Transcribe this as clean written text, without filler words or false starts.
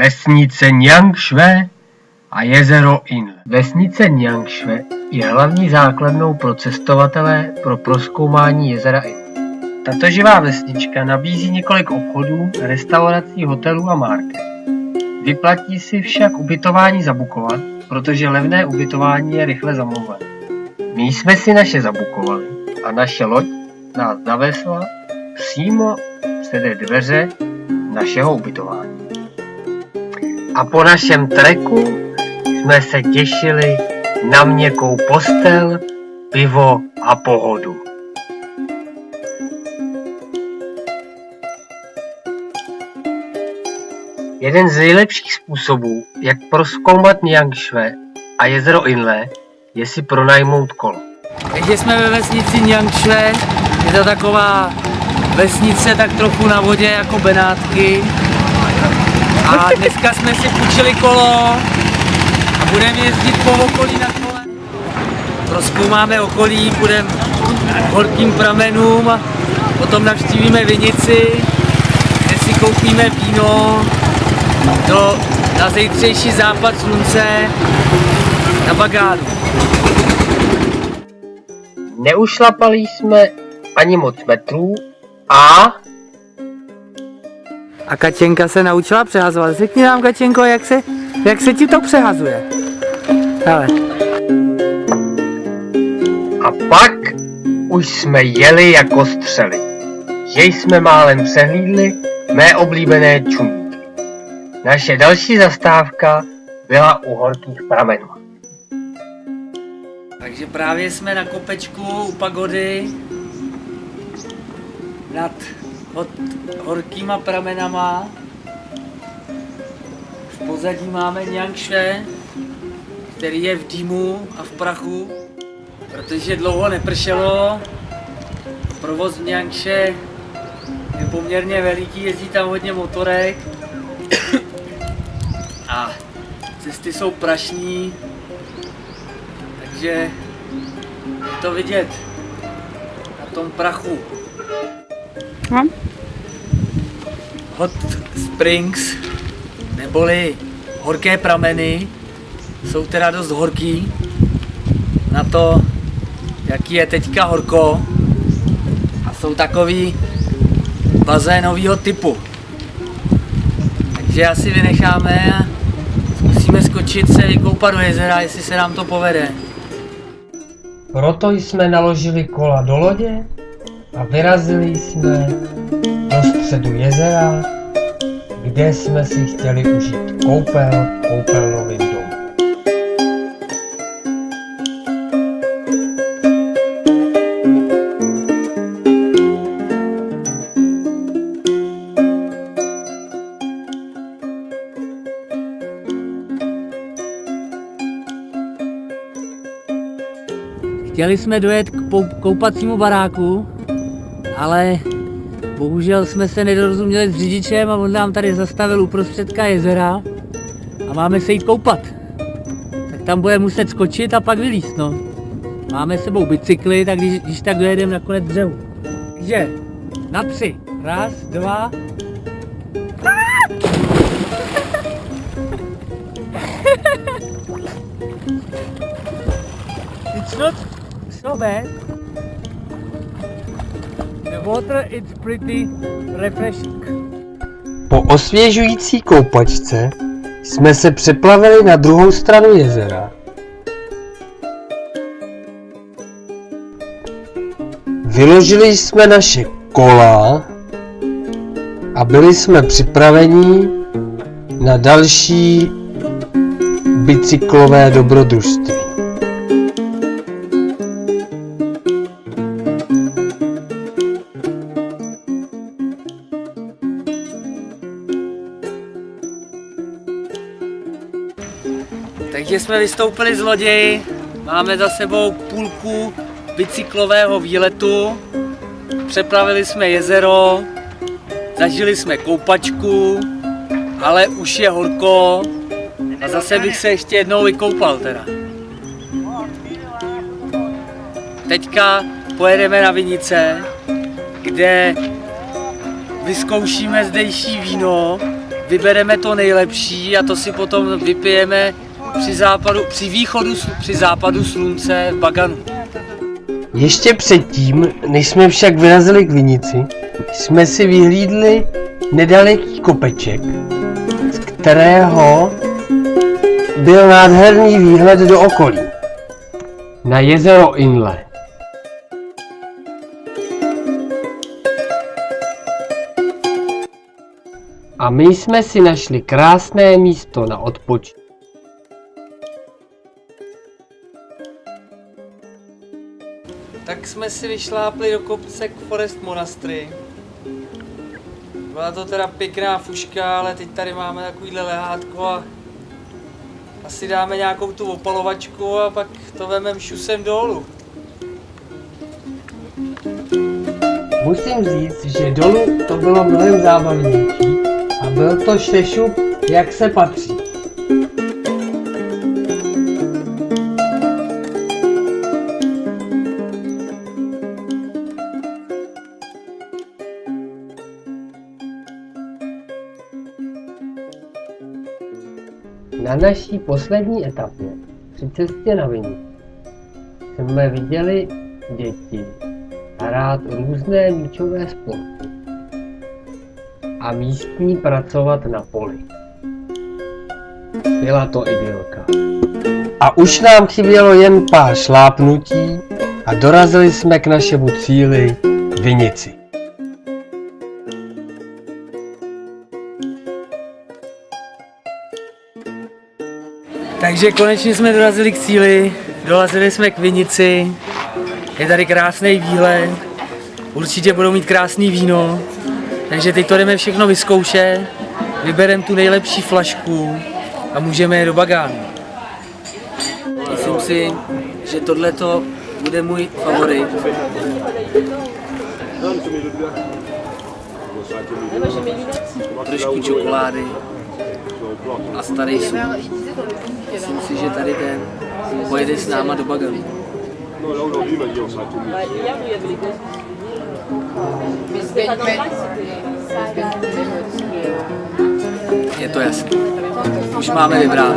Vesnice Niangšve a jezero Inle. Vesnice Niangšve je hlavní základnou pro cestovatele pro prozkoumání jezera Inle. Tato živá vesnička nabízí několik obchodů, restaurací, hotelů a market. Vyplatí si však ubytování zabukovat, protože levné ubytování je rychle zamluvené. My jsme si naše zabukovali a naše loď nás zavezla přímo před dveře našeho ubytování. A po našem treku jsme se těšili na měkkou postel, pivo a pohodu. Jeden z nejlepších způsobů, jak prozkoumat Niangšve a jezero Inle, je si pronajmout kolo. Takže jsme ve vesnici Niangšve, je to taková vesnice tak trochu na vodě jako Benátky. A dneska jsme si půjčili kolo a budeme jezdit po okolí na kole. Prozkoumáme okolí, půjdeme k horkým pramenům, potom navštívíme vinici, kde si koupíme víno na zítřejší západ slunce na Bagánu. Neušlapali jsme ani moc metrů a Kačenka se naučila přehazovat. Řekni nám, Kačenko, jak se ti to přehazuje. Hele. A pak už jsme jeli jako střely, že jsme málem přehlídli mé oblíbené čumíky. Naše další zastávka byla u horkých pramenů. Takže právě jsme na kopečku u pagody nad horkýma pramenama. V pozadí máme Niangšve, který je v dýmu a v prachu, protože dlouho nepršelo. Provoz v Niangše je poměrně veliký, jezdí tam hodně motorek a cesty jsou prašní, takže je to vidět na tom prachu. Hot Springs, neboli horké prameny, jsou teda dost horký na to, jaký je teďka horko, a jsou takový bazénovýho typu. Takže asi vynecháme a zkusíme skočit se vykoupat do jezera, jestli se nám to povede. Proto jsme naložili kola do lodě a vyrazili jsme do středu jezera, kde jsme si chtěli užít koupelnovým domem. Chtěli jsme dojet k koupacímu baráku, ale bohužel jsme se nedorozuměli s řidičem a on nám tady zastavil uprostředka jezera a máme se jít koupat. Tak tam budeme muset skočit a pak vylízt, no. Máme s sebou bicykly, tak když tak dojedeme na konec břehu. Takže na 3. 1, 2. It's not so bad. The water is pretty refreshing. Po osvěžující koupačce jsme se přeplavili na druhou stranu jezera. Vyložili jsme naše kola a byli jsme připraveni na další bicyklové dobrodružství. Takže jsme vystoupili z lodi, máme za sebou půlku bicyklového výletu, přeplavili jsme jezero, zažili jsme koupačku, ale už je horko a zase bych se ještě jednou vykoupal teda. Teďka pojedeme na Vinice, kde vyzkoušíme zdejší víno vybereme to nejlepší a to si potom vypijeme při západu slunce v Baganu. Ještě předtím, než jsme však vyrazili k vinici, jsme si vyhlídli nedaleký kopeček, z kterého byl nádherný výhled do okolí. Na jezero Inle. A my jsme si našli krásné místo na odpočinek. Tak jsme si vyšlápli do kopce k Forest Monastery. Byla to teda pěkná fuška, ale teď tady máme takovýhle lehátko a asi dáme nějakou tu opalovačku a pak to vememe šusem dolů. Musím říct, že dolů to bylo mnohem zábavnější a byl to šešup, jak se patří. Na naší poslední etapě při cestě na vinici jsme viděli děti hrát různé míčové sporty a místní pracovat na poli. Byla to idylka. A už nám chybělo jen pár šlápnutí a dorazili jsme k našemu cíli vinici. Takže konečně jsme dorazili k cíli, dorazili jsme k vinici, je tady krásný výhled, určitě budou mít krásný víno, takže teď to jdeme všechno vyzkoušet, vybereme tu nejlepší flašku a můžeme jít do Bagánu. Myslím si, že tohleto bude můj favorit. Trošku čokolády a starý sůl. Myslím si, že tady ten pojede s náma do Baganu. Je to jasný. Už máme vybrat.